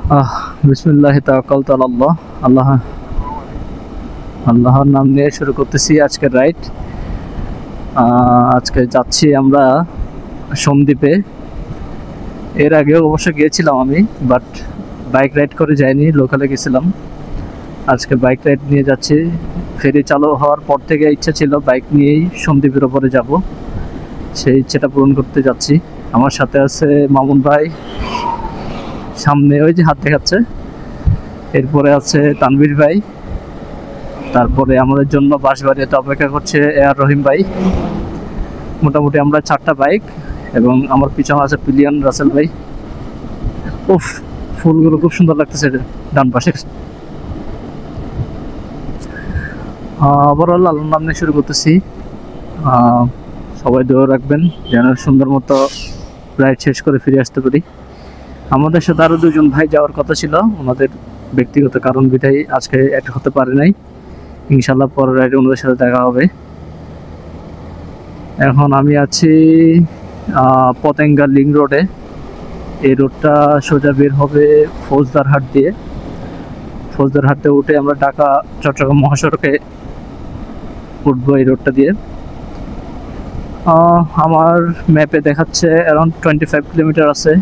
বিসমিল্লাহি তাওয়াক্কালতু আলাল্লাহ। আল্লাহর নাম নিয়ে শুরু করতেছি আজকের রাইড। আজকে যাচ্ছি আমরা সন্দ্বীপে। এর আগেও অবশ্য গিয়েছিলাম আমি, বাট বাইক রাইড করে যাইনি, লোকালে গেছিলাম। আজকে বাইক রাইড নিয়ে যাচ্ছি। ফেরি চালু হওয়ার পর থেকে ইচ্ছা ছিল বাইক নিয়েই সন্দ্বীপের ওপরে যাব, সেই ইচ্ছাটা পূরণ করতে যাচ্ছি। আমার সাথে আছে মামুন ভাই, সামনে ওই যে হাত দেখাচ্ছে, এরপরে আছে তানভীর ভাই, তারপরে আমাদের জন্য বাঁশবাড়িয়াতে অপেক্ষা করছে এআর রহিম ভাই। মোটামুটি আমরা 4টা বাইক, এবং আমার পিছনে আছে পিলিয়ন রাসেল ভাই। উফ, ফুলগুলো খুব সুন্দর লাগতেছে ডান পাশে। ওভারঅল আল্লাহর নাম নিয়ে শুরু করতেছি। সবাই দোয়া রাখবেন যেন সুন্দর মতো রাইড শেষ করে ফিরে আসতে পারি। আমাদের সাথে আরও 2জন ভাই যাওয়ার কথা ছিল, ওনাদের ব্যক্তিগত কারণ বিধায় আজকে অ্যাড হতে পারে নাই। ইনশাল্লাহ পরের রাইডে ওনাদের সাথে দেখা হবে। এখন আমি আছি পতেঙ্গা লিঙ্ক রোডে। এই রোডটা সোজা বের হবে ফৌজদারহাট দিয়ে। ফৌজদারহাটে উঠে আমরা ঢাকা চট্টগ্রাম মহাসড়কে উঠবো এই রোডটা দিয়ে। আমার ম্যাপে দেখাচ্ছে অ্যারাউন্ড 25 কিলোমিটার আছে,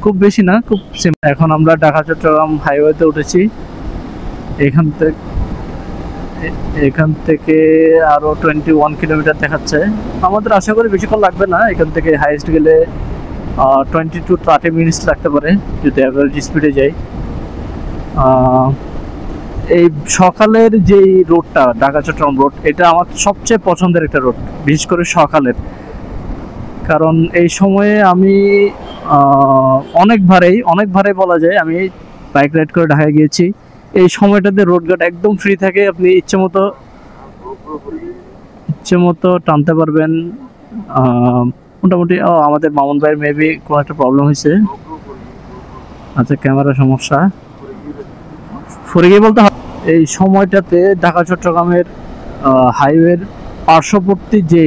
খুব বেশি না, খুব সিম্পল। এখন আমরা ঢাকা চট্টগ্রাম হাইওয়েতে উঠেছি। এখান থেকে আরো 21 কিলোমিটার দেখাচ্ছে। আমাদের আশা করি বেশিক্ষণ লাগবে না, এখান থেকে হাইয়েস্ট গেলে 20 to 30 মিনিটস লাগতে পারে যদি অ্যাভারেজ স্পিডে যাই। এই সকালের যেই রোডটা ঢাকা চট্টগ্রাম রোড, এটা আমার সবচেয়ে পছন্দের একটা রোড, বিশেষ করে সকালের। কারণ এই সময়ে আমি অনেকবারেই বলা যায় আমি বাইক রাইড করে ঢাকায় গিয়েছি। এই সময়টাতে রোডঘাট একদম ফ্রি থাকে, আপনি ইচ্ছে মতো টানতে পারবেন। মোটামুটি আমাদের মামুন ভাইয়ের মেবি কোনো একটা প্রবলেম হয়েছে, আচ্ছা ক্যামেরা সমস্যা, ফরে গিয়ে বলতে হবে। এই সময়টাতে ঢাকা চট্টগ্রামের হাইওয়ের পার্শ্ববর্তী যে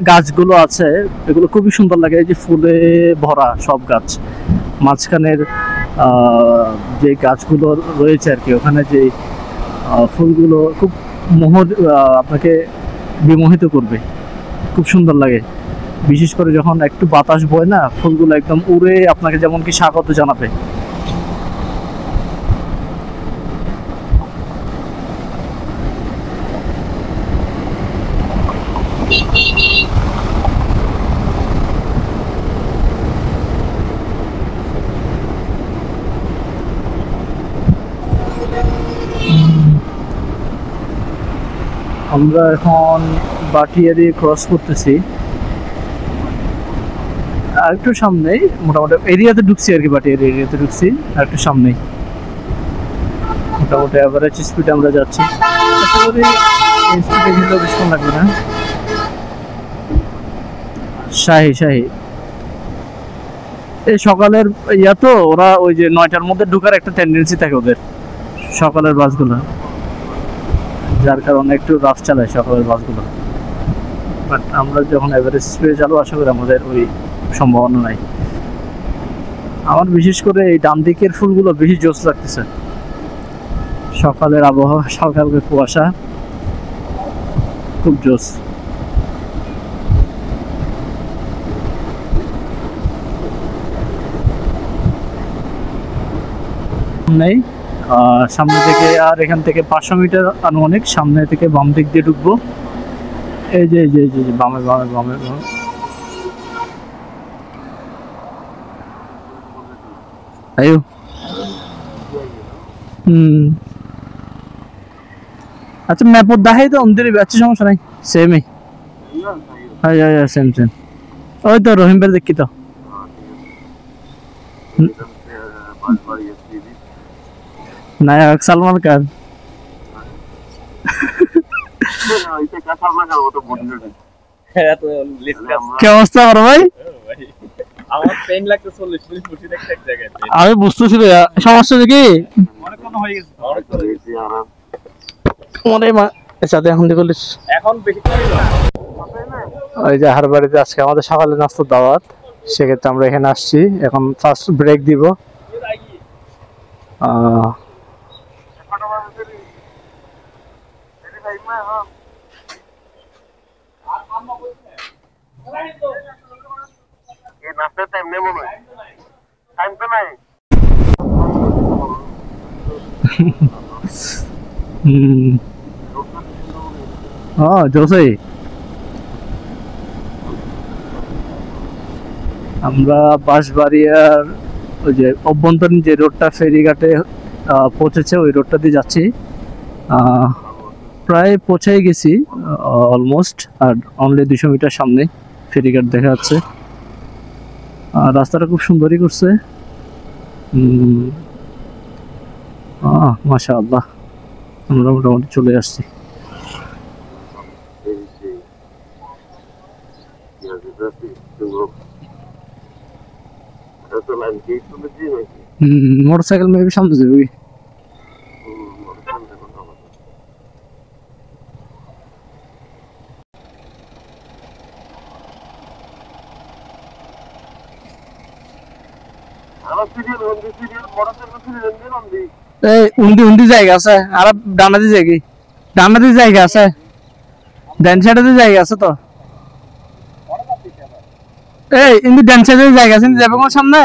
গাছগুলো আছে এগুলো খুবই সুন্দর লাগে। এই যে ফুলে ভরা সব গাছ, মাঝখানের যে গাছগুলো রয়েছে আর কি, ওখানে যে ফুলগুলো খুব আপনাকে বিমোহিত করবে, খুব সুন্দর লাগে। বিশেষ করে যখন একটু বাতাস বয় না, ফুলগুলো একদম উড়ে আপনাকে যেমন কি স্বাগত জানাবে। আমরা এখন বাটিয়ারি ক্রস করতেছি, আর একটু সামনেই মোটামুটি এরিয়াতে ঢুকছি আর কি, বাটিয়ারি এরিয়াতে ঢুকছি, আর একটু সামনেই মোটামুটি অ্যাভারেজ স্পিডে আমরা যাচ্ছি। আশা করি এই স্পিডে গেলেও বেশিক্ষণ লাগবে না। শাহি এই সকালের তো ওরা ওই যে 9টার মধ্যে ঢুকার একটা টেন্ডেন্সি থাকে ওদের সকালের বাসগুলো, যার কারণে একটু রাফ চালায় সকালের বাসগুলো। বাট আমরা যখন এভারেজ স্পিডে চালু, আশা করি আমাদের ওই সম্ভাবনা নাই। আমার বিশেষ করে এই ডান দিকের ফুলগুলো বেশি জোস লাগতেছে। সকালের আবহাওয়া, সকালের কুয়াশা, খুব জোস। নেই সামনে থেকে, আর এখান থেকে 500 মিটার আনুমানিক সামনে থেকে বাম দিক দিয়ে ঢুকবো। এই যে বামে আয়ো। আচ্ছা ম্যাপত দেখাই তো অন্ধের আছে, সমস্যা নাই, সেমই। হ্যাঁ সেম ওই তো রহিম ভাই দেখি তো নায়ক সালমান খান। কি অবস্থা বড় ভাই? আমি বুঝতেছি সমস্যা কি ওই যে হারবাড়িতে আজকে আমাদের সকালে নাস্তার দাওয়াত, সেক্ষেত্রে আমরা এখানে আসছি। এখন ফার্স্ট ব্রেক দিব, আহ, হুম, জোসই আমরা বাঁশবাড়িয়ার ওই যে অভ্যন্তরীণ যে রোডটা ফেরিঘাটে পৌঁছেছে ওই রোডটা দিয়ে যাচ্ছি। আহ, প্রায় পৌঁছেই গেছি অলমোস্ট, আর অনলি 200 মিটার সামনে ফেরিঘাট দেখা যাচ্ছে। রাস্তাটা খুব সুন্দরই করছে। মাশাআল্লাহ, আমরা মোটামুটি চলে আসছি। মোটরসাইকেল মেবি সামনে যাবে। এই উন্দি জায়গা আছে, আর ডানাদি জায়গা, ডানাদি জায়গা আছে, ডান সাইডে জায়গা আছে তো। এই ইন্দি ডান সাইডে জায়গা আছে, যাবে কোন সামনে?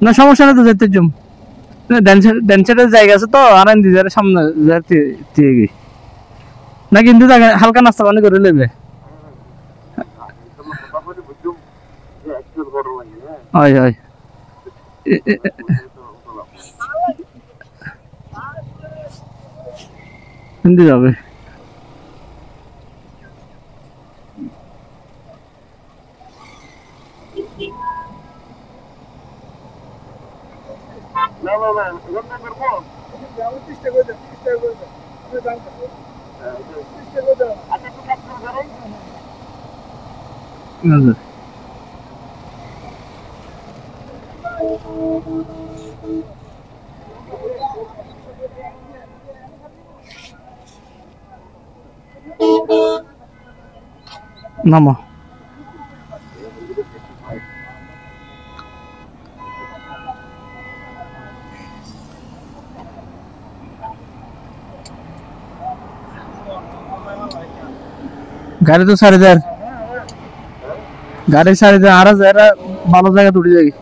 না সমস্যা নেই তো, যেতে জুম ডান সাইডে জায়গা আছে তো, আর ইন্দি যারে সামনে যাতে গি না, কিন্তু জায়গা হালকা নাস্তা পানি করে নেবে। হয় হয় হিন্দি যাবে। নামো গাড়ি তো 4,500, গাড়ি 4,500 আর যারা ভালো জায়গা উঠে যাবে।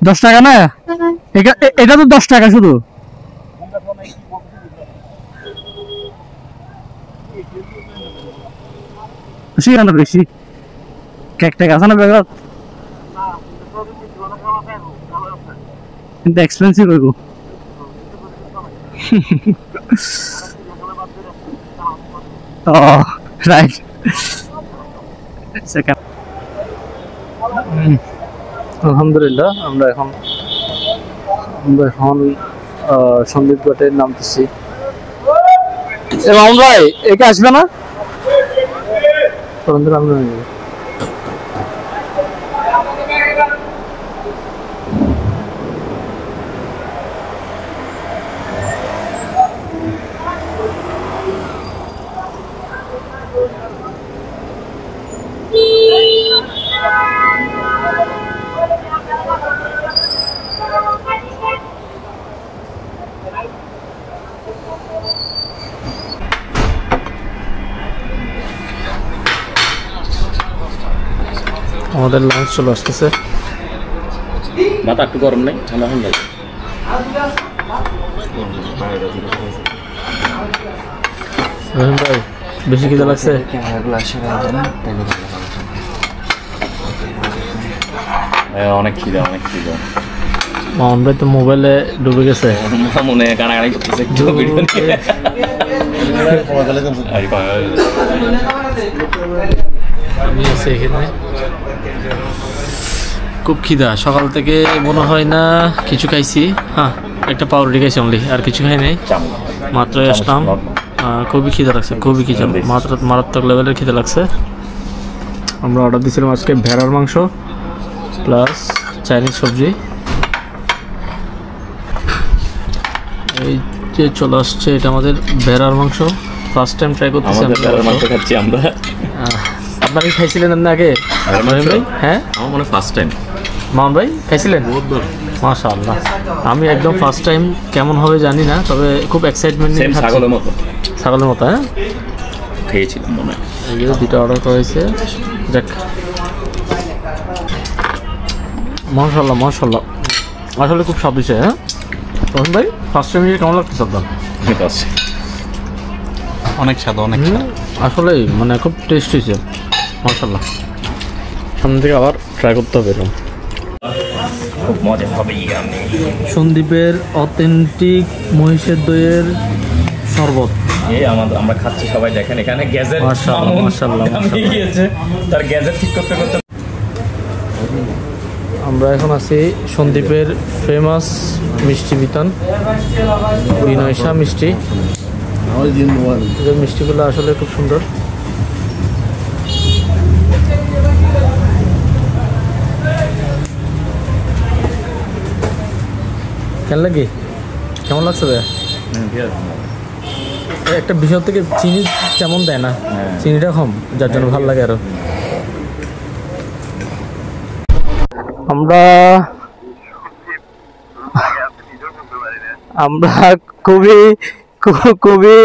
$10 না, এটা তো $10 শুধু। বেশি কেক আছে না ব্যাগত, কিন্তু এক্সপেন্সিভ হইব। রাইট। আলহামদুলিল্লাহ আমরা এখন সন্দীপ ঘাটে নামতেছি। মামুন ভাই একে আসবে না? আমাদের লাঞ্চ চলে আসতেছে। মাথা একটু গরম নেই, ঠান্ডা ঠান্ডা। ভাই বেশি খিদে লাগছে? অনেক খিদা, অনেক খিদা। মামুন ভাই তো মোবাইলে ডুবে গেছে, মনে কানাকানি করতেছে একটু ভিডিও নিয়ে। আমি আছি এখানে। খুব খিদা, সকাল থেকে মনে হয় না কিছু খাইছি। হ্যাঁ, একটা পাউরুটি খাইছি অনলি, আর কিছু খাই নাই। মাত্রই আসলাম, খুবই খিদা লাগছে, খুবই খিদা, মারাত্মক লেভেলের খিদা লাগছে। আমরা অর্ডার দিয়েছিলাম আজকে ভেড়ার মাংস প্লাস চাইনিজ সবজি। এই যে চলে আসছে, এটা আমাদের ভেড়ার মাংস। ফার্স্ট টাইম ট্রাই করতেছি আমরা। আপনারা কি খাইছিলেন না আগে ভাই? হ্যাঁ, আমার মনে ফার্স্ট টাইম। মামুন ভাই খাইছিলেন? মাশাআল্লাহ, আমি একদম ফার্স্ট টাইম। কেমন হবে জানি না, তবে খুব এক্সাইটমেন্ট নিয়ে খাচ্ছি। ছাগলের মতো, ছাগলের মতো। হ্যাঁ, খেয়েছিলাম মনে হয়। এই যে দুটো অর্ডার করা হয়েছে। যাক, মাশাআল্লাহ মাশাআল্লাহ, আসলে খুব স্বাদ হয়েছে। হ্যাঁ রহিম ভাই, ফার্স্ট টাইম কেমন লাগতেছে আপনার? অনেক স্বাদ, অনেক স্বাদ আসলেই, মানে খুব টেস্ট হয়েছে মাশাআল্লাহ। সামনে থেকে আবার ট্রাই করতে হবে এরকম। খুব মজা হবে। সন্দীপের অথেন্টিক মহিষের দইয়ের শরবত আমরা খাচ্ছি, সবাই দেখেন। এখানে গ্যাজেট মাশাআল্লাহ গিয়েছে, তার গ্যাজেট ঠিক করতে করতে। আমরা এখন আছি সন্দীপের ফেমাস মিষ্টি বিতান, বিনয়সা মিষ্টি। মিষ্টিগুলো আসলে খুব সুন্দর। কেমন লাগে, কেমন লাগছে ভাইয়া? একটা বিষয় থেকে চিনি তেমন দেয় না, চিনিটা কম, যার জন্য ভালো লাগে আরো। আমরা খুবই খুবই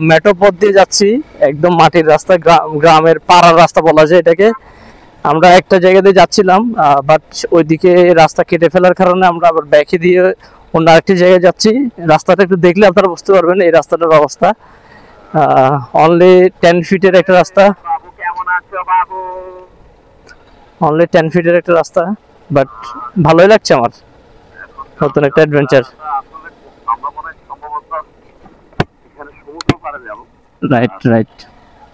মেঠো পথ দিয়ে যাচ্ছি, একদম মাটির রাস্তা, গ্রামের পাড়ার রাস্তা বলা যায় এটাকে। আমরা একটা জায়গা দিয়ে যাচ্ছিলাম, বাট ওইদিকে রাস্তা কেটে ফেলার কারণে আমরা আবার ব্যাকে দিয়ে অন্য আরেকটি জায়গায় যাচ্ছি। রাস্তাটা একটু দেখলে আপনারা বুঝতে পারবেন এই রাস্তাটার অবস্থা। অনলি 10 ফিটের একটা রাস্তা, অনলি 10 ফিটের একটা রাস্তা, বাট ভালোই লাগছে আমার, নতুন একটা অ্যাডভেঞ্চার। Right right.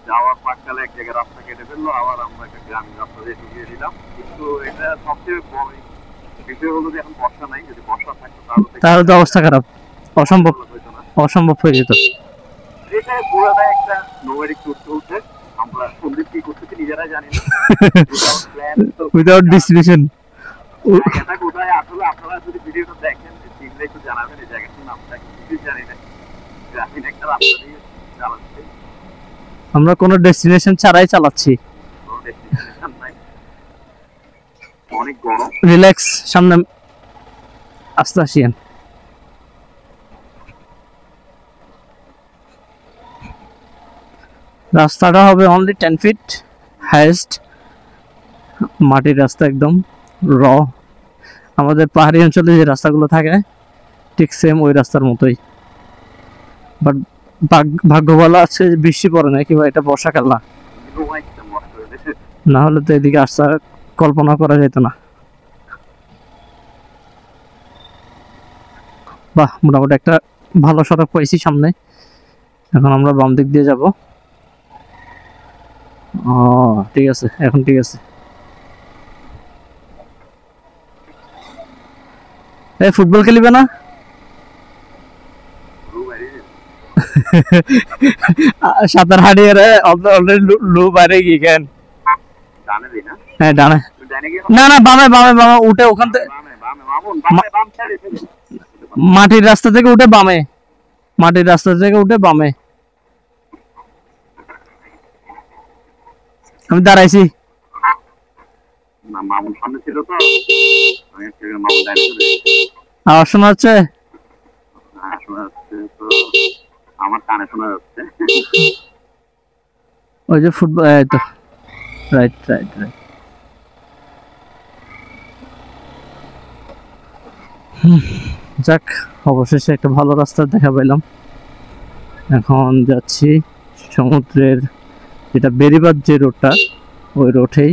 যাওয়ার পাককালে এক জায়গায় রাস্তা কেটে ফেললো, আবার আমরা একটা গ্রামীণ রাস্তা দিয়ে ঢুকিয়ে দিলাম। কিন্তু এটা সবচেয়ে বড় বিষয় হলো যে এখন বর্ষা নাই, যদি বর্ষা থাকতো তাহলে তো অবস্থা খারাপ, অসম্ভব হয়ে যেত। এটা পুরোটা একটা নোম্যাডিক ট্যুর চলছে। আমরা সন্দীপ কি করতেছি নিজেরাই জানি না, উইদাউট ডেস্টিনেশন। এটা কোথায় আসলে আপনারা যদি ভিডিওটা দেখেন, চিনলে একটু জানাবেন। এই জায়গাটার নামটা কিছুই জানি না, গ্রামীণ একটা রাস্তা দিয়ে চালাচ্ছি। আমরা কোনো ডেস্টিনেশন ছাড়াই চালাচ্ছি, অনেক গরম। রিল্যাক্স, সামনে আস্তে আসিয়েন। রাস্তাটা হবে অনলি 10 ফিট হাইয়েস্ট, মাটির রাস্তা, একদম র। আমাদের পাহাড়ি অঞ্চলে যে রাস্তাগুলো থাকে ঠিক সেম ওই রাস্তার মতোই, বাট ভাগ্য ভালো আছে বৃষ্টি পড়ে না, কিংবা এটা বর্ষাকাল না, না হলে তো এদিকে আসার কল্পনা করা যেত না। বাহ, মোটামুটি একটা ভালো সড়ক পাইছি সামনে। এখন আমরা বাম দিক দিয়ে যাব। ও ঠিক আছে, এখন ঠিক আছে। এই ফুটবল খেলিবে না? সাঁতার হারিয়ে অলরেডি লু বাইরে গিয়ে কেন? হ্যাঁ ডানে, না না বামে বামে বামে উঠে ওখান থেকে মাটির রাস্তা থেকে উঠে বামে, মাটির রাস্তা থেকে উঠে বামে। আমি দাঁড়াইছি। আওয়াজ শোনা যাচ্ছে? আমার কানে শোনা যাচ্ছে। ওই যে ফুটবল, এই তো, রাইট রাইট রাইট। যাক, অবশেষে একটা ভালো রাস্তা দেখা পেলাম। এখন যাচ্ছি সমুদ্রের যেটা বেরিবাদ যে রোডটা, ওই রোডেই।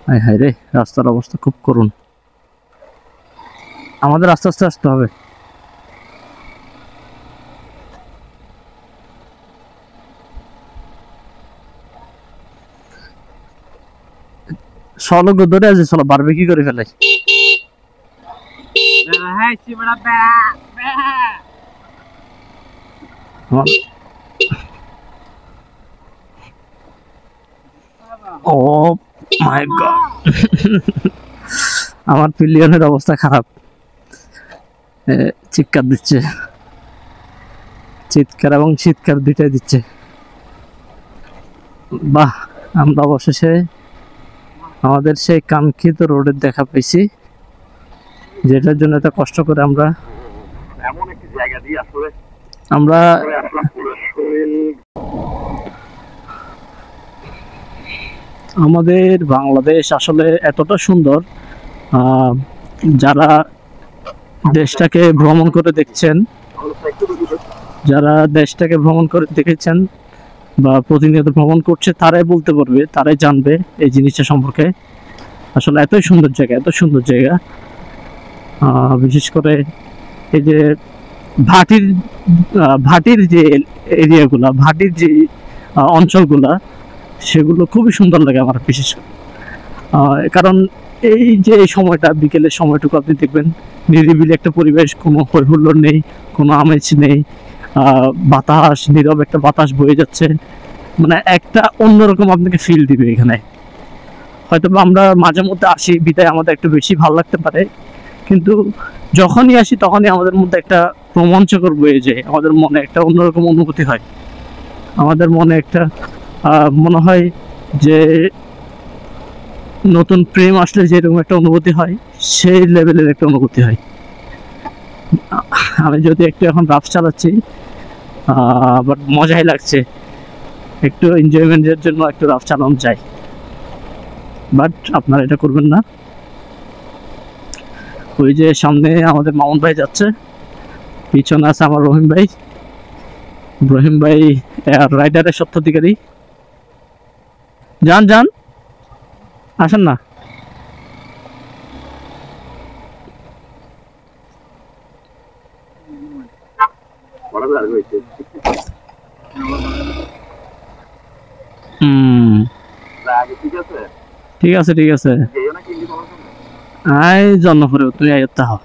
হায় হায় রে, রাস্তার অবস্থা খুব করুণ। আমাদের আস্তে আস্তে আসতে হবে। চলো ধরে আছে, চলো বারবিকিউ করে ফেলাই। ও মাই গড, আমার পিলিয়নের অবস্থা খারাপ, চিৎকার দিচ্ছে, চিৎকার এবং চিৎকার দুইটাই দিচ্ছে। বাহ, আমরা অবশেষে আমাদের সেই কাঙ্ক্ষিত রোডের দেখা পেয়েছি, যেটার জন্য এত কষ্ট করে আমরা এমন একটি জায়গা দিয়ে আসলে আমরা আসলাম, পুরো শরীর আমাদের বাংলাদেশ আসলে এতটা সুন্দর। যারা দেশটাকে ভ্রমণ করে দেখছেন, যারা দেশটাকে ভ্রমণ করে দেখেছেন বা প্রতিনিয়ত ভ্রমণ করছে, তারাই বলতে পারবে, তারাই জানবে এই জিনিসটা সম্পর্কে। আসলে এতই সুন্দর জায়গা, এত সুন্দর জায়গা। বিশেষ করে এই যে ভাটির যে এরিয়াগুলা, ভাটির যে অঞ্চলগুলা, সেগুলো খুবই সুন্দর লাগে আমার। বিশেষ কারণ এই যে এই সময়টা, বিকেলের সময়টুকু আপনি দেখবেন নিরিবিলি একটা পরিবেশ, কোনো হই হুল্লোড় নেই, কোনো আমেজ নেই, বাতাস, নীরব একটা বাতাস বয়ে যাচ্ছে, মানে একটা অন্যরকম আপনাকে ফিল দিবে এখানে। হয়তো আমরা মাঝে মধ্যে আসি বিদায় আমাদের একটু বেশি ভালো লাগতে পারে, কিন্তু যখনই আসি তখনই আমাদের মধ্যে একটা রোমাঞ্চকর বয়ে যায়, আমাদের মনে একটা অন্যরকম অনুভূতি হয়, আমাদের মনে একটা মনে হয় যে নতুন প্রেম আসলে যেরকম একটা অনুভূতি হয়, সেই লেভেলের একটা অনুভূতি হয়। আমি যদি একটু এখন রাফ চালাচ্ছি, বাট মজাই লাগছে, একটু এনজয়মেন্টের জন্য একটু রাফ চালানো যায়, বাট আপনারা এটা করবেন না। ওই যে সামনে আমাদের মামুন ভাই যাচ্ছে, পিছনে আছে আমার রহিম ভাই। রহিম ভাই রাইডারের স্বত্বাধিকারী। যান যান, আসেন না। ঠিক আছে ঠিক আছে, আই জন্ম করে তুমি আয়ত্তা হও।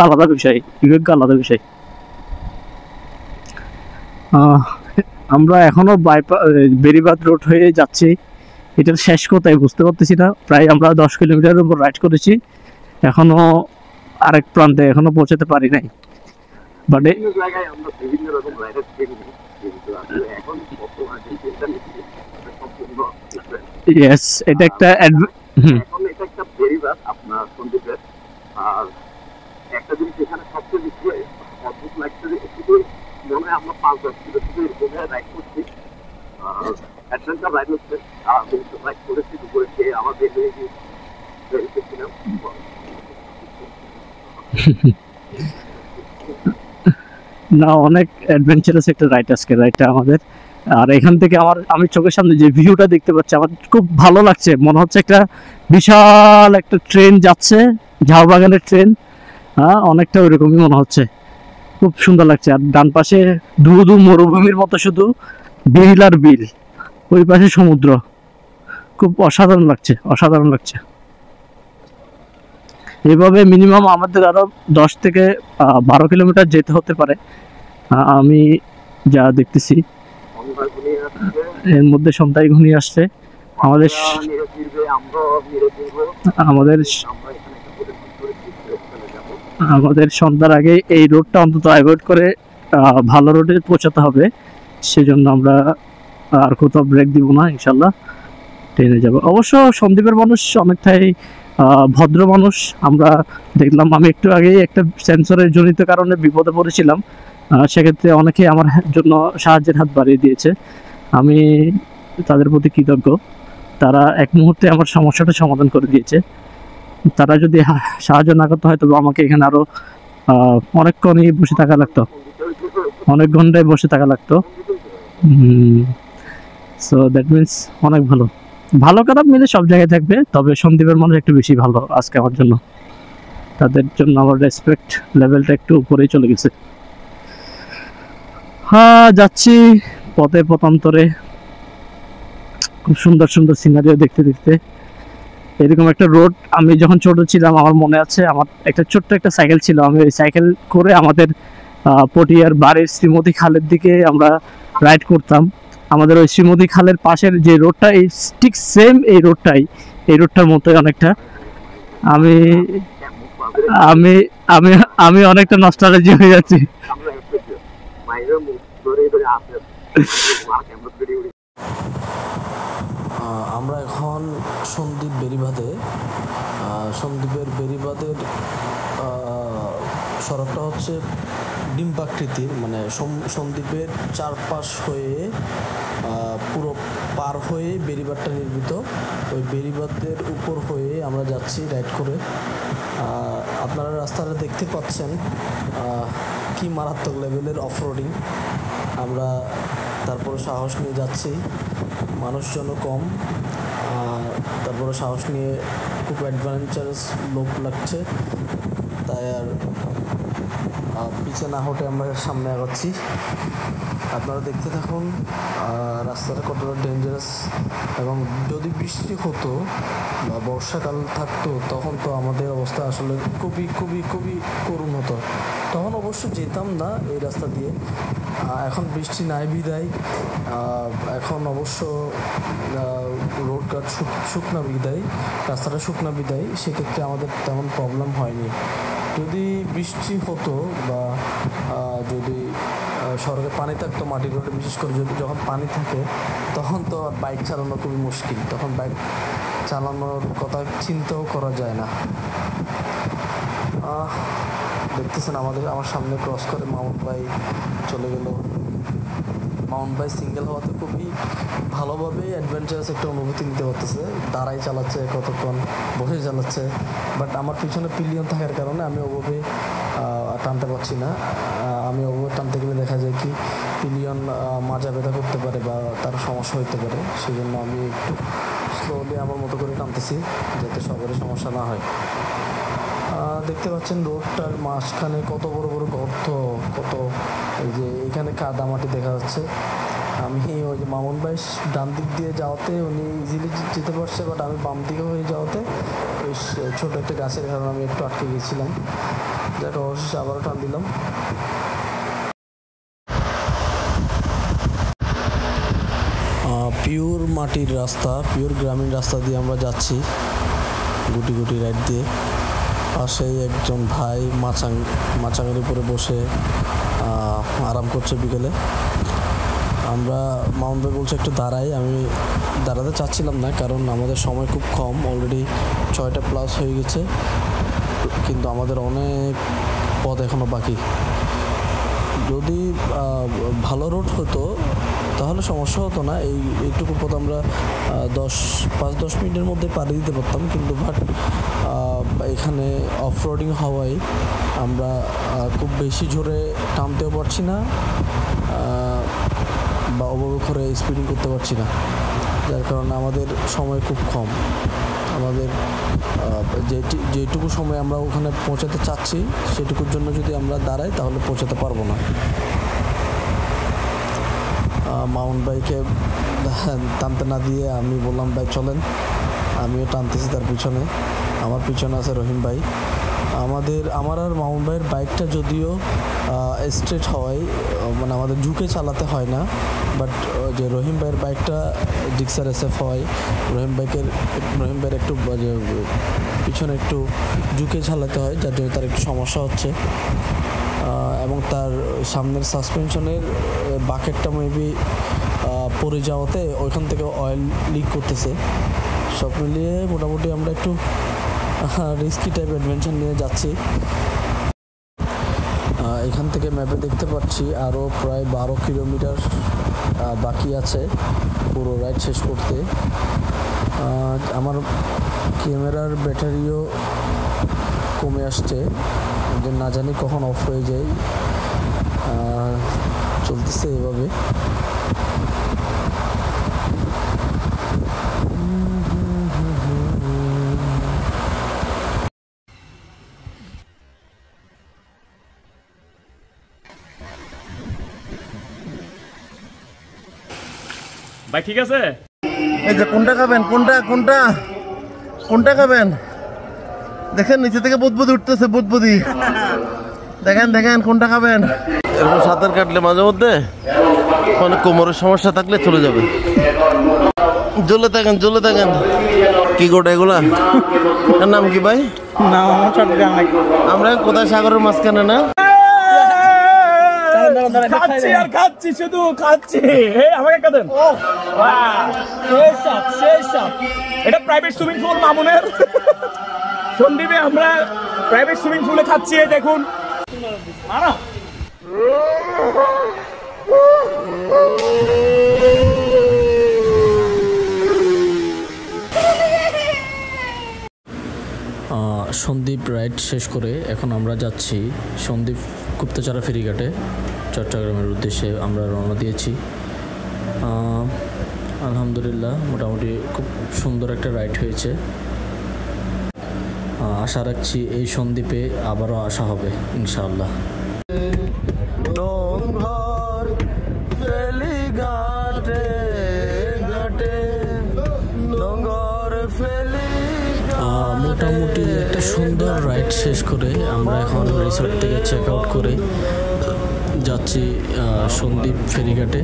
আলাদা বিষয়, আলাদা বিষয়। আমরা এখনো বেরিবাদ রোড হয়ে যাচ্ছি, এটার শেষ কোথায় বুঝতে পারতেছি না। প্রায় আমরা 10 কিলোমিটারের উপর রাইড করেছি, এখনো আরেক প্রান্তে এখনো পৌঁছাতে পারি নাই। বাট জায়গায় আমরা বিভিন্ন রকম রাইডার দেখি, কিন্তু আসলে এখন বর্তমানে সম্পূর্ণ ইয়েস, এটা একটা এখন এটা একটা বেরিবাদ আপনার সন্দীপের। আর একটা জিনিস এখানে সবচেয়ে বেশি অদ্ভুত লাগছে যে শুধু মনে হয় আমরা 5-10 কিলো শুধু এরকম রাইড করছি, অ্যাডভেঞ্চার রাইড হচ্ছে। রাইড করেছি দুপুরে খেয়ে আমাদের ছিলাম। না, অনেক অ্যাডভেঞ্চারাস একটা রাইড আজকে রাইডটা আমাদের। আর এখান থেকে আমি চোখের সামনে যে ভিউটা দেখতে পাচ্ছি, আমার খুব ভালো লাগছে। মনে হচ্ছে একটা বিশাল একটা ট্রেন যাচ্ছে, ঝাউবাগানের ট্রেন, অনেকটা ওইরকমই মনে হচ্ছে। খুব সুন্দর লাগছে। আর ডান পাশে ধুধু মরুভূমির মতো শুধু বিল আর বিল, ওই পাশে সমুদ্র। খুব অসাধারণ লাগছে, অসাধারণ লাগছে। এইভাবে মিনিমাম আমাদের আরো 10 থেকে 12 কিলোমিটার যেতে হতে পারে, আমি যা দেখতেছি। এর মধ্যে সন্ধ্যায় ঘনিয়ে আসছে, আমাদের সন্ধ্যার আগে এই রোডটা অন্তত অ্যাভয়েড করে ভালো রোডে পৌঁছাতে হবে। সেজন্য আমরা আর কোথাও ব্রেক দিব না, ইনশাল্লাহ ট্রেনে যাব। অবশ্য সন্দ্বীপের মানুষ অনেকটাই ভদ্র মানুষ। আমরা দেখলাম, আমি একটু আগে একটা সেন্সরের জনিত কারণে বিপদে পড়েছিলাম, সেক্ষেত্রে অনেকেই আমার জন্য সাহায্যের হাত বাড়িয়ে দিয়েছে, আমি তাদের প্রতি কৃতজ্ঞ। তারা এক মুহূর্তে আমার সমস্যাটা সমাধান করে দিয়েছে। তারা যদি সাহায্য না করতে হয়, তবে আমাকে এখানে আরো অনেকক্ষণই বসে থাকা লাগতো, অনেক ঘন্টায় বসে থাকা লাগতো। সো দ্যাট মিনস অনেক ভালো, ভালো খারাপ মিলে সব জায়গায় থাকবে, তবে সন্দীপের মানুষ একটু বেশি ভালো আজকে আমার জন্য, তাদের জন্য আমার রেসপেক্ট লেভেলটা একটু উপরেই চলে গেছে। হ্যাঁ, যাচ্ছি পথে পথান্তরে, খুব সুন্দর সুন্দর সিনারিও দেখতে দেখতে। এরকম একটা রোড আমি যখন ছোট ছিলাম আমার মনে আছে, আমার একটা ছোট্ট একটা সাইকেল ছিল, আমি ওই সাইকেল করে আমাদের পটিয়ার বাড়ির শ্রীমতী খালের দিকে আমরা রাইড করতাম। আমাদের ওই শ্রীমতী খালের পাশের যে রোডটা, এই ঠিক সেম এই রোডটাই, এই রোডটার মতোই অনেকটা। আমি আমি আমি আমি অনেকটা নস্টালজি হয়ে যাচ্ছি। আমরা এখন সন্দ্বীপ বেড়িবাঁধে। সন্দ্বীপের বেড়িবাঁধের সড়কটা হচ্ছে ডিম্বাকৃতির, মানে সন্দ্বীপের চারপাশ হয়ে পুরো পার হয়ে বেড়িবাঁধটা নির্মিত। ওই বেড়িবাঁধের উপর হয়ে আমরা যাচ্ছি রাইড করে। আপনারা রাস্তাটা দেখতে পাচ্ছেন কি মারাত্মক লেভেলের অফরোডিং। আমরা তারপরে সাহস নিয়ে যাচ্ছি, মানুষজনও কম, তারপরে সাহস নিয়ে খুব অ্যাডভেঞ্চারাস লোক লাগছে, তাই আর পিছিয়ে না হটে আমরা সামনে আগাচ্ছি। আপনারা দেখতে থাকুন রাস্তাটা কতটা ডেঞ্জারাস। এবং যদি বৃষ্টি হতো বা বর্ষাকাল থাকতো তখন তো আমাদের অবস্থা আসলে খুবই খুবই খুবই করুণ হতো। তখন অবশ্য যেতাম না এই রাস্তা দিয়ে। এখন বৃষ্টি নাই বিদায়, এখন অবশ্য রোডঘাট শুকনা বিদায়, রাস্তাটা শুকনা বিদায়, সেক্ষেত্রে আমাদের তেমন প্রবলেম হয়নি। যদি বৃষ্টি হতো বা যদি সড়কে পানি থাকতো, মাটির রোডে বিশেষ করে যদি যখন পানি থাকে তখন তো বাইক চালানো খুবই মুশকিল, তখন বাইক চালানোর কথা চিন্তাও করা যায় না। দেখতেছেন আমার সামনে ক্রস করে মাউন্ট ভাই চলে গেল। মাউন্ট ভাই সিঙ্গেল হওয়াতে খুবই ভালোভাবে অ্যাডভেঞ্চারাস একটা অনুভূতি নিতে পারতেছে। দাঁড়াই চালাচ্ছে, কতক্ষণ বসে চালাচ্ছে, বাট আমার পিছনে পিলিয়ন থাকার কারণে আমি ওভাবে টানতে পারছি না। আমি ওভাবে টানতে গেলে দেখা যায় কি পিলিয়ন মাজা ব্যথা করতে পারে বা তার সমস্যা হতে পারে, সেই জন্য আমি একটু স্লোলি আমার মতো করে টানতেছি যাতে সবারই সমস্যা না হয়। দেখতে পাচ্ছেন রোডটার মাঝখানে কত বড় বড় গর্ত, কত এই যে এখানে কাদামাটি দেখা যাচ্ছে। আমি ওই যে মামুন ভাই ডান দিক দিয়ে যাওয়াতে উনি ইজিলি যেতে পারছে, বাট আমি বাম দিকে হয়ে যাওয়াতে ওই ছোটো একটা গাছের কারণে আমি একটু আটকে গেছিলাম, যাকে অবশেষে আবারও টান দিলাম। পিওর মাটির রাস্তা, পিওর গ্রামীণ রাস্তা দিয়ে আমরা যাচ্ছি গুটি গুটি রাইড দিয়ে। পাশেই একজন ভাই মাচাঙের উপরে বসে আরাম করছে বিকেলে। আমরা মাউন্ট ভাই বলছে একটু দাঁড়াই, আমি দাঁড়াতে চাচ্ছিলাম না কারণ আমাদের সময় খুব কম, অলরেডি 6টা প্লাস হয়ে গেছে, কিন্তু আমাদের অনেক পথ এখনও বাকি। যদি ভালো রোড হতো তাহলে সমস্যা হতো না, এইটুকু পথ আমরা 5-10 মিনিটের মধ্যে পাড়ি দিতে পারতাম, কিন্তু বাট এখানে অফরোডিং হওয়ায় আমরা খুব বেশি জোরে টানতেও পারছি না বা ওভাবে করে স্পিডিং করতে পারছি না, যার কারণে আমাদের সময় খুব কম। আমাদের যেটুকু সময় আমরা ওখানে পৌঁছাতে চাচ্ছি সেটুকুর জন্য যদি আমরা দাঁড়াই তাহলে পৌঁছাতে পারবো না। মাউন্ট বাইকে টানতে না দিয়ে আমি বললাম ভাই চলেন, আমিও টানতেছি তার পিছনে। আমার পিছনে আছে রহিম ভাই। আমার আর মাউন্ট ভাইয়ের বাইকটা যদিও স্ট্রেট হয়, মানে আমাদের ঝুঁকে চালাতে হয় না, বাট যে রহিম ভাইয়ের বাইকটা ডিক্সার SF হয়, রহিম ভাইয়ের একটু পিছনে একটু ঝুঁকে চালাতে হয়, যার জন্য তার একটু সমস্যা হচ্ছে। এবং তার সামনের সাসপেনশনের বাকেটটা মেবি পড়ে যাওয়াতে ওইখান থেকে অয়েল লিক করতেছে। সব মিলিয়ে মোটামুটি আমরা একটু রিস্কি টাইপ অ্যাডভেঞ্চার নিয়ে যাচ্ছি। এখান থেকে ম্যাপে দেখতে পাচ্ছি আরও প্রায় 12 কিলোমিটার বাকি আছে পুরো রাইড শেষ করতে। আমার ক্যামেরার ব্যাটারিও কমে আসছে, যে না জানি কখন অফ হয়ে যায়। চলতেছে এভাবে। ভাই ঠিক আছে? এই যে কোনটা খাবেন, কোনটা কোনটা কোনটা খাবেন? দেখেন নিচে থেকে বুদবুদি উঠতেছে, বুদবুদি। দেখেন দেখেন কোনটা খাবেন। এরকম সাঁতার কাটলে মাঝে মধ্যে অনেক কোমরের সমস্যা থাকলে চলে যাবে। জ্বলে থাকেন, জ্বলে থাকেন। কি গোটা এগুলা? এর নাম কি ভাই? আমরা কোথায়? সাগরের মাঝখানে না? খাচ্ছি আর খাচ্ছি, শুধু খাচ্ছি। আমাকে একটা দেন। এটা প্রাইভেট সুইমিং পুল মামুনের। সন্দীপে আমরা প্রাইভেট সুইমিং পুলে খাচ্ছি, দেখুন। সন্দ্বীপ রাইড শেষ করে এখন আমরা যাচ্ছি সন্দ্বীপ গুপ্তচরা ফেরিঘাটে, চট্টগ্রামের উদ্দেশ্যে আমরা রওনা দিয়েছি। আলহামদুলিল্লাহ মোটামুটি খুব সুন্দর একটা রাইড হয়েছে। আশা রাখছি এই সন্দ্বীপে আবারও আসা হবে ইনশাআল্লাহ। মোটামুটি একটা সুন্দর রাইড শেষ করে আমরা এখন রিসোর্ট থেকে চেক আউট করে যাচ্ছি সন্দ্বীপ ফেরিঘাটে।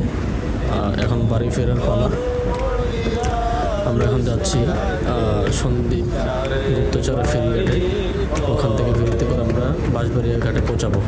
এখন বাড়ি ফেরার পালা। আমরা এখন যাচ্ছি সন্দ্বীপ গুপ্তচরা ফেরিঘাটে। ওখান থেকে ফেরিতে করে আমরা বাঁশবাড়িয়া ঘাটে পৌঁছাবো।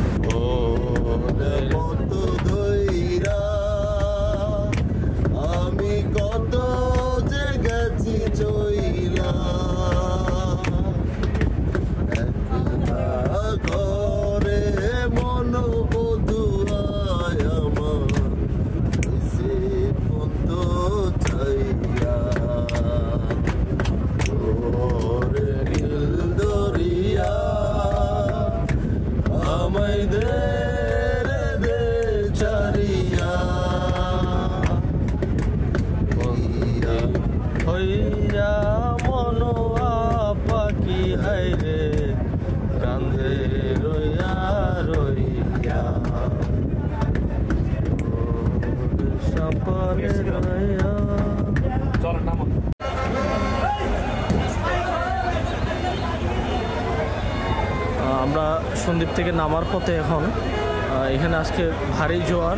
আমরা সন্দ্বীপ থেকে নামার পথে এখন এখানে আজকে ভারী জোয়ার,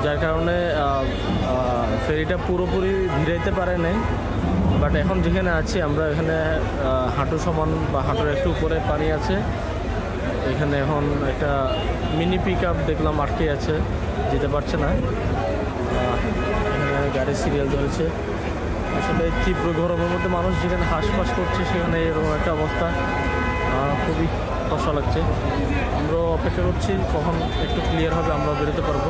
যার কারণে ফেরিটা পুরোপুরি ভিড়াইতে পারে নাই। বাট এখন যেখানে আছি আমরা এখানে হাঁটু সমান বা হাঁটুর একটু উপরে পানি আছে। এখানে এখন একটা মিনি পিক আপ দেখলাম আটকে আছে, যেতে পারছে না। এখানে গাড়ির সিরিয়াল ধরেছে। আসলে তীব্র গরমের মধ্যে মানুষ যেখানে হাঁসফাঁস করছে সেখানে এরকম একটা অবস্থা, খুবই কষ্ট লাগছে। আমরা অপেক্ষা করছি কখন একটু ক্লিয়ার হবে, আমরা বেরোতে পারবো।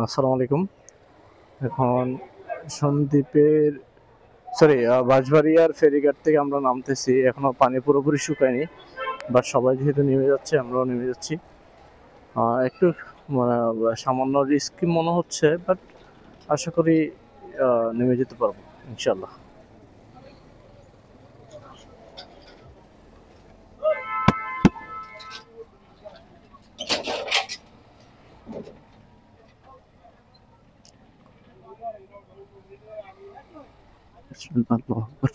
আসসালামু আলাইকুম। এখন সন্দ্বীপের বাঁশবাড়িয়ার ফেরিঘাট থেকে আমরা নামতেছি। এখনো পানি পুরোপুরি শুকায়নি, বাট সবাই যেহেতু নেমে যাচ্ছে আমরাও নেমে যাচ্ছি। একটু সামান্য রিস্কি মনে হচ্ছে, বাট আশা করি নেমে যেতে পারবো ইনশাল্লাহ। আল্লাহু আকবার।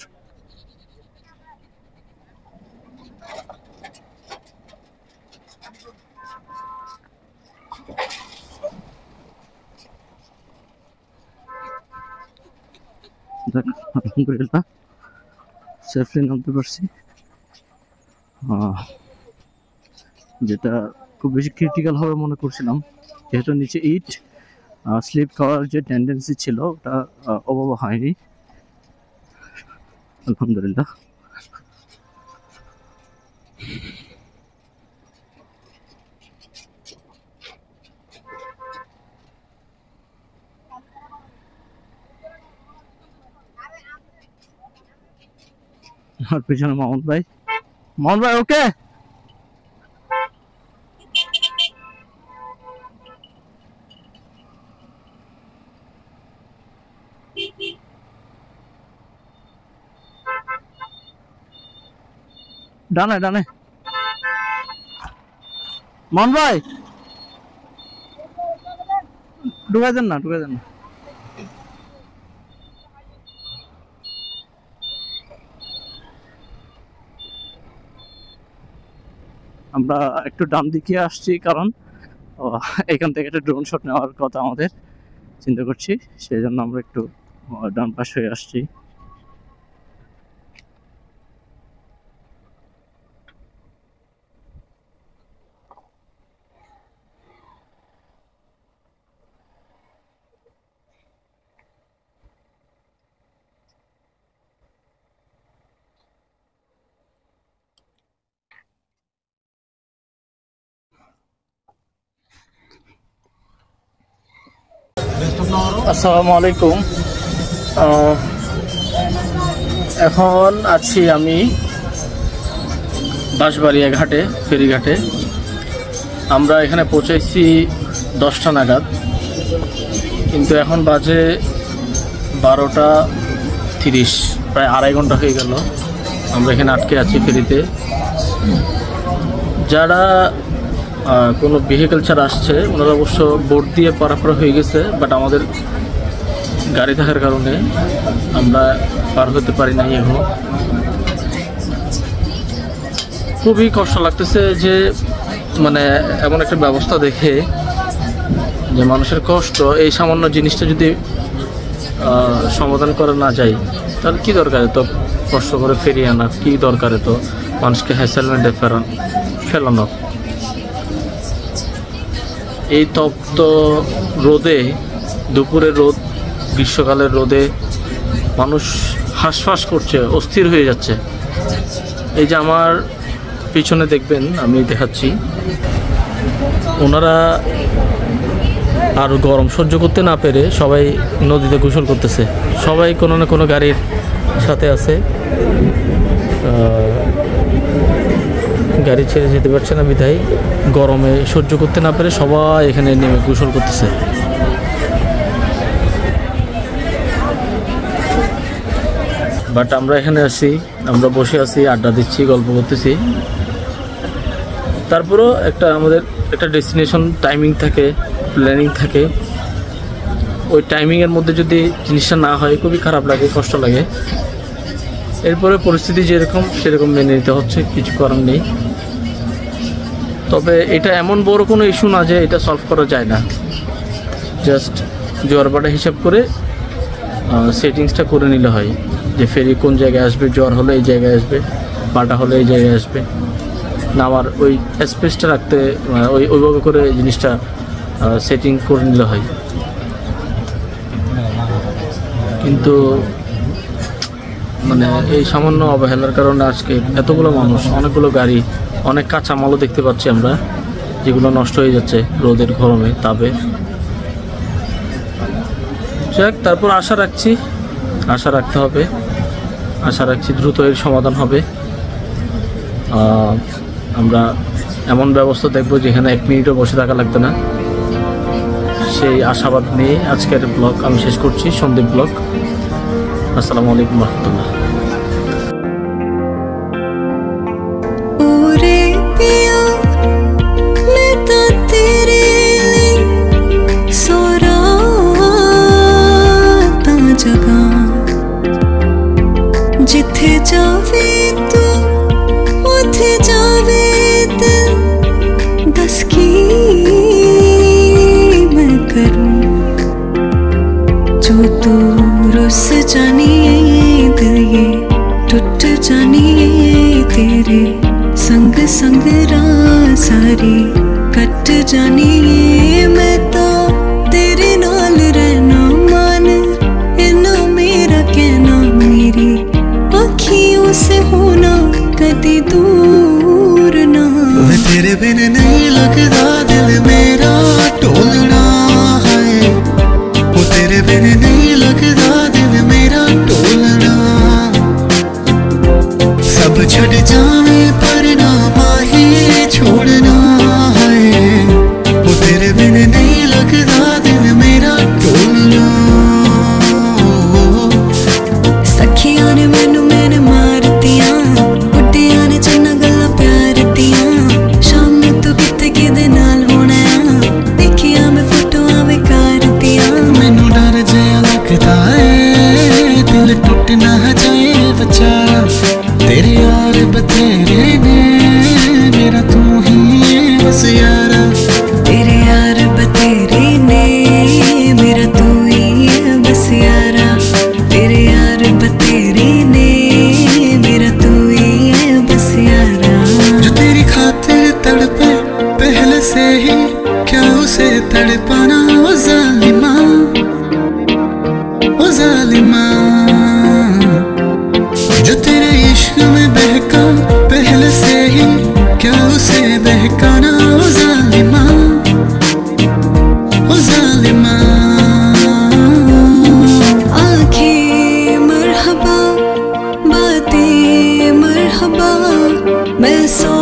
আলহামদুলিল্লাহ সেফলি নামতে পারছি। যেটা খুব বেশি ক্রিটিক্যাল হবে মনে করছিলাম, যেহেতু নিচে ইট স্লিপ খাওয়ার যে টেন্ডেন্সি ছিল ওটা অভাব হয়নি আলহামদুলিল্লাহ। আর পিছনে মামুন ভাই ওকে। ডানে ডানে মামুন ভাই, ঢুকাই দেন না, ঢুকাই দেন না। আমরা একটু ডান দিকে আসছি কারণ এখান থেকে একটা ড্রোন শট নেওয়ার কথা আমাদের চিন্তা করছি, সেই জন্য আমরা একটু ডান পাশ হয়ে আসছি। আসসালামু আলাইকুম। এখন আছি আমি বাঁশবাড়িয়া ঘাটে, ফেরিঘাটে। আমরা এখানে পৌঁছেছি 10টা নাগাদ, কিন্তু এখন বাজে 12টা 30, প্রায় আড়াই ঘন্টা হয়ে গেল আমরা এখানে আটকে আছি ফেরিতে। যারা কোনো ভেহিকেল ছাড়া আসছে ওনারা অবশ্য বোট দিয়ে পারাপার হয়ে গেছে, বাট আমাদের গাড়ি থাকার কারণে আমরা পার হতে পারি নাই এখনো। খুবই কষ্ট লাগতেছে যে মানে এমন একটা ব্যবস্থা দেখে যে মানুষের কষ্ট, এই সামান্য জিনিসটা যদি সমাধান করা না যায় তাহলে কী দরকার তো কষ্ট করে ফেরিয়ে আনা, কী দরকার তো মানুষকে হ্যাসেলমেন্টে ফেলানো। এই তপ্ত রোদে, দুপুরের রোদ, গ্রীষ্মকালের রোদে মানুষ হাঁসফাঁস করছে, অস্থির হয়ে যাচ্ছে। এই যে আমার পিছনে দেখবেন, আমি দেখাচ্ছি, ওনারা আর গরম সহ্য করতে না পেরে সবাই নদীতে গোসল করতেছে। সবাই কোনো না কোনো গাড়ির সাথে আছে, গাড়ি ছেড়ে যেতে পারছে না বিধায় গরমে সহ্য করতে না পেরে সবাই এখানে নেমে গোসল করতেছে। বাট আমরা এখানে আছি, আমরা বসে আছি, আড্ডা দিচ্ছি, গল্প করতেছি। তারপরেও আমাদের একটা ডেস্টিনেশন টাইমিং থাকে, প্ল্যানিং থাকে। ওই টাইমিংয়ের মধ্যে যদি জিনিসটা না হয় খুবই খারাপ লাগে, কষ্ট লাগে। এরপরে পরিস্থিতি যেরকম সেরকম মেনে নিতে হচ্ছে, কিছু করার নেই। তবে এটা এমন বড় কোনো ইস্যু না যে এটা সলভ করা যায় না। জাস্ট জোয়ার ভাটা হিসাব করে সেটিংসটা করে নিলে হয়, যে ফেরি কোন জায়গায় আসবে, জোয়ার হলে এই জায়গায় আসবে, ভাটা হলে এই জায়গায় আসবে। না আমার ওই স্পেসটা রাখতে ওইভাবে করে জিনিসটা সেটিং করে নিলে হয়। কিন্তু মানে এই সামান্য অবহেলার কারণে আজকে এতগুলো মানুষ, অনেকগুলো গাড়ি, অনেক কাঁচামালও দেখতে পাচ্ছি আমরা, যেগুলো নষ্ট হয়ে যাচ্ছে রোদের গরমে, তাপে। যাক, তারপর আশা রাখতে হবে, আশা রাখছি দ্রুত এর সমাধান হবে। আমরা এমন ব্যবস্থা দেখব যেখানে 1 মিনিটও বসে থাকা লাগবে না, সেই আশাবাদ নিয়ে আজকের ব্লগ আমি শেষ করছি। সন্দীপ ব্লগ। আসসালামু আলাইকুম রহমতুল্লাহ। जिथे जावे तू उथे जावे दिल, दस की मैं करूं जो तू रुस जानी दिल ये टूट जानी तेरे संग संग रात सारी कट जानी। मैं तो तेरे नाल रहना मान, इन्ना मेरा कहना, मेरी अखियों से होना कदी दूर ना। मैं तेरे बिन नहीं लगता दिल मेरा टोलना है, वो तेरे बिन नहीं लगता दिल मेरा टोलना। सब छड़ जावे पर ना माही छोड़ना है, वो तेरे बिन नहीं लगता दिल मेरा टोलना। सखियां ने मैनू मैंने मारतियां, बुड्ढियां ने चन्ना तेरे ने मेरा तू ही बस यारा, तेरे यार बतेरे ने मेरा तू ही बस यारा, तेरे यार बतेरे ने मेरा तू ही बस यारा। जो तेरी खातिर तड़पे पहले से ही, क्या उसे तड़पाना ओ जालिमा, ओ जालिमा। जो तेरे इश्क में बहका पहले से ही, क्या उसे बहकाना ओ जालिमा, ओ जालिमा। आँखें मरहबा, बातें मरहबा, मैं सो